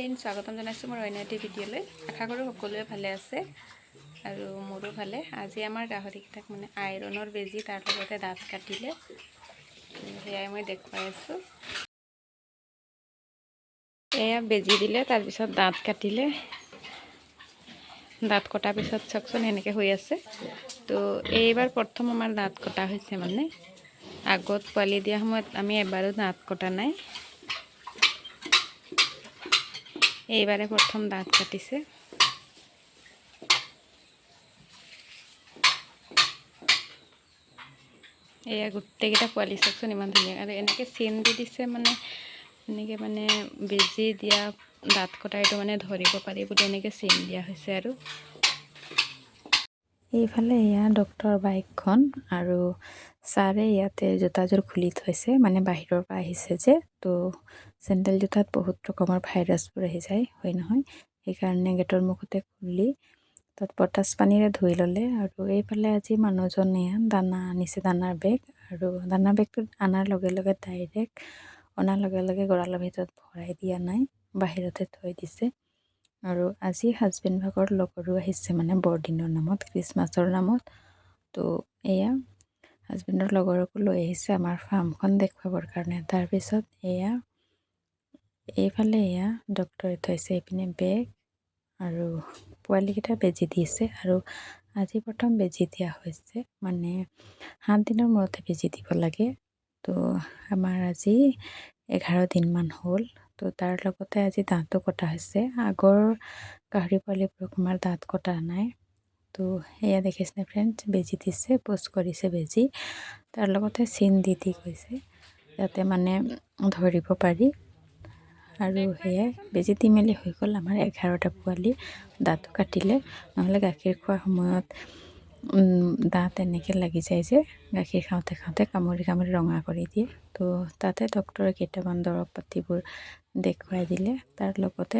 Friend স্বাগতম জানাইছোঁ মোৰ অন্য এটি ভিডিঅ'লৈ। আশা কৰোঁ সকলোৱে ভালে আছে আৰু মোৰো ভালে। আজি আমাৰ গাহৰিকেইটাক মানে আইৰণৰ বেজী তাৰ লগতে দাঁত কাটিলে, সেয়াই মই দেখুৱাই আছোঁ। এয়া বেজী দিলে, তাৰপিছত দাঁত কাটিলে। দাঁত কটাৰ পিছত চাওকচোন এনেকৈ হৈ আছে। তো এইবাৰ প্ৰথম আমাৰ দাঁত কটা হৈছে। মানে আগত পোৱালি দিয়া সময়ত আমি এবাৰো দাঁত কটা নাই, এইবাৰে প্ৰথম দাঁত কাটিছে। এয়া গোটেইকেইটা পোৱালি চাওকচোন ইমান ধুনীয়া, আৰু এনেকৈ চেইন দি দিছে। মানে এনেকৈ মানে বেজী দিয়া দাঁত কটা এইটো মানে ধৰিব পাৰি বুলি এনেকৈ চেইন দিয়া হৈছে। আৰু এইফালে এয়া ডক্টৰ বাইকখন, আৰু ছাৰে ইয়াতে জোতাযোৰ খুলি থৈছে। মানে বাহিৰৰ পৰা আহিছে যে, তো চেণ্ডেল জোতাত বহুত ৰকমৰ ভাইৰাছবোৰ আহি যায়, হয় নহয়? সেইকাৰণে গেটৰ মুখতে খুলি তাত পটাছ পানীৰে ধুই ল'লে। আৰু এইফালে আজি মানুহজনে দানা আনিছে, দানাৰ বেগ। আৰু দানা বেগটো অনাৰ লগে লগে ডাইৰেক্ট অনাৰ লগে লগে গঁৰালৰ ভিতৰত ভৰাই দিয়া নাই, বাহিৰতে থৈ দিছে। আৰু আজি হাজবেণ্ড ভাগৰ লগৰো আহিছে, মানে বৰদিনৰ নামত, খ্ৰীষ্টমাছৰ নামত। তো এয়া হাজবেণ্ডৰ লগৰকো লৈ আহিছে আমাৰ ফাৰ্মখন দেখুৱাবৰ কাৰণে। তাৰপিছত এইফালে এয়া ডক্টৰে থৈছে এইপিনে বেগ, আৰু পোৱালিকেইটা বেজী দিছে। আৰু আজি প্ৰথম বেজী দিয়া হৈছে, মানে 7 দিনৰ মূৰতে বেজী দিব লাগে। তো আমাৰ আজি 11 দিনমান হ'ল। তো তাৰ লগতে আজি দাঁতো কটা হৈছে। আগৰ গাহৰি পোৱালিবোৰক আমাৰ দাঁত কটা নাই। তো এয়া দেখিছেনে ফ্ৰেণ্ডছ, বেজী দিছে, পোষ্ট কৰিছে বেজী। তাৰ লগতে চিন দি গৈছে, যাতে মানে ধৰিব পাৰি। আৰু সেয়াই বেজী দি মেলি হৈ গ'ল আমাৰ 11টা পোৱালি। দাঁতো কাটিলে, নহ'লে গাখীৰ খোৱাৰ সময়ত দাঁত এনেকৈ লাগি যায় যে, গাখীৰ খাওঁতে খাওঁতে কামুৰি কামুৰি ৰঙা কৰি দিয়ে। তো তাতে ডক্টৰে কেইটামান দৰৱ পাতিবোৰ দেখুৱাই দিলে। তাৰ লগতে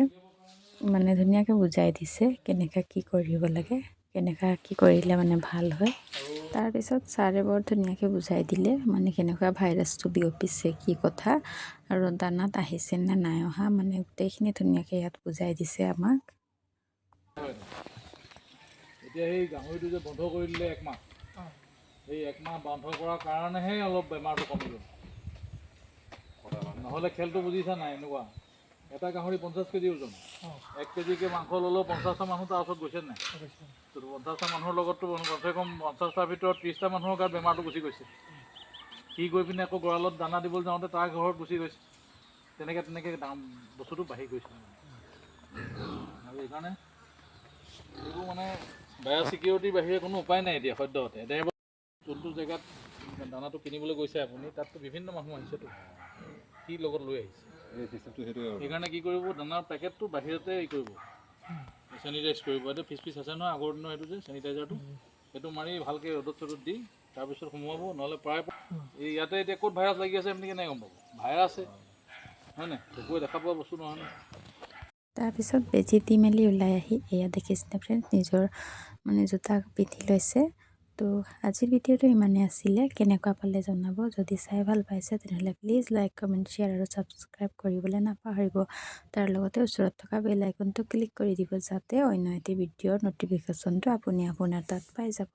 মানে ধুনীয়াকৈ বুজাই দিছে কেনেকৈ কি কৰিব লাগে, কেনেকৈ কি কৰিলে মানে ভাল হয়। তাৰপিছত ছাৰে বৰ ধুনীয়াকৈ বুজাই দিলে, মানে কেনেকুৱা ভাইৰাছটো বিয়পিছে, কি কথা, আৰু দানাত আহিছে নে নাই অহা, মানে গোটেইখিনি ধুনীয়াকৈ ইয়াত বুজাই দিছে আমাক। এতিয়া সেই গাহৰিটো যে বন্ধ কৰি দিলে একমাহ, সেই একমাহ বন্ধ কৰাৰ কাৰণেহে অলপ বেমাৰটো কমিব। নহ'লে খেলটো বুজিছা নাই? এনেকুৱা এটা গাহৰি 50 কেজি ওজন, 1 কেজিকৈ মাংস ল'লেও 50টা মানুহ তাৰ ওচৰত গৈছে নাই? 50টা মানুহৰ লগততো কমচে কম 50টাৰ ভিতৰত 30টা মানুহৰ গাত বেমাৰটো গুচি গৈছে। সি গৈ পিনে আকৌ গঁৰালত দানা দিবলৈ যাওঁতে তাৰ ঘৰত গুচি গৈছে। তেনেকৈ দাম বস্তুটো বাঢ়ি গৈছে। আৰু সেইকাৰণে এইবোৰ মানে বায়'ছিকিউৰিটিৰ বাহিৰে কোনো উপায় নাই এতিয়া সদ্যহতে। এতিয়া যোনটো জেগাত দানাটো কিনিবলৈ গৈছে আপুনি, তাততো বিভিন্ন মানুহ আহিছেতো, কি লগত লৈ আহিছে। সেইকাৰণে কি কৰিব, দানাৰ পেকেটটো বাহিৰতে কৰিব, চেনিটাইজ কৰিব। এইটো পিচ আছে নহয় আগৰ দিনৰ, সেইটো যে চেনিটাইজাৰটো, সেইটো মাৰি ভালকৈ ৰ'দত চদত দি তাৰপিছত সোমোৱাব। নহ'লে প্ৰায় এই ইয়াতে এতিয়া ক'ত ভাইৰাছ লাগি আছে আপুনি কেনেকৈ গম পাব? ভাইৰাছে হয় নাই, চকুৱে দেখা পোৱা বস্তু নহয় ন। তাৰপিছত বেজী দি মেলি ওলাই আহি এয়া দেখিছেনে ফ্ৰেণ্ডছ, নিজৰ মানে জোতা পিন্ধি লৈছে। তো আজিৰ ভিডিঅ'টো ইমানেই আছিলে। কেনেকুৱা পালে জনাব। যদি চাই ভাল পাইছে তেনেহ'লে প্লিজ লাইক, কমেণ্ট, শ্বেয়াৰ আৰু ছাবস্ক্ৰাইব কৰিবলৈ নাপাহৰিব। তাৰ লগতে ওচৰত থকা বেল আইকনটো ক্লিক কৰি দিব, যাতে অন্য এটি ভিডিঅ'ৰ ন'টিফিকেশ্যনটো আপুনি আপোনাৰ তাত পাই যাব।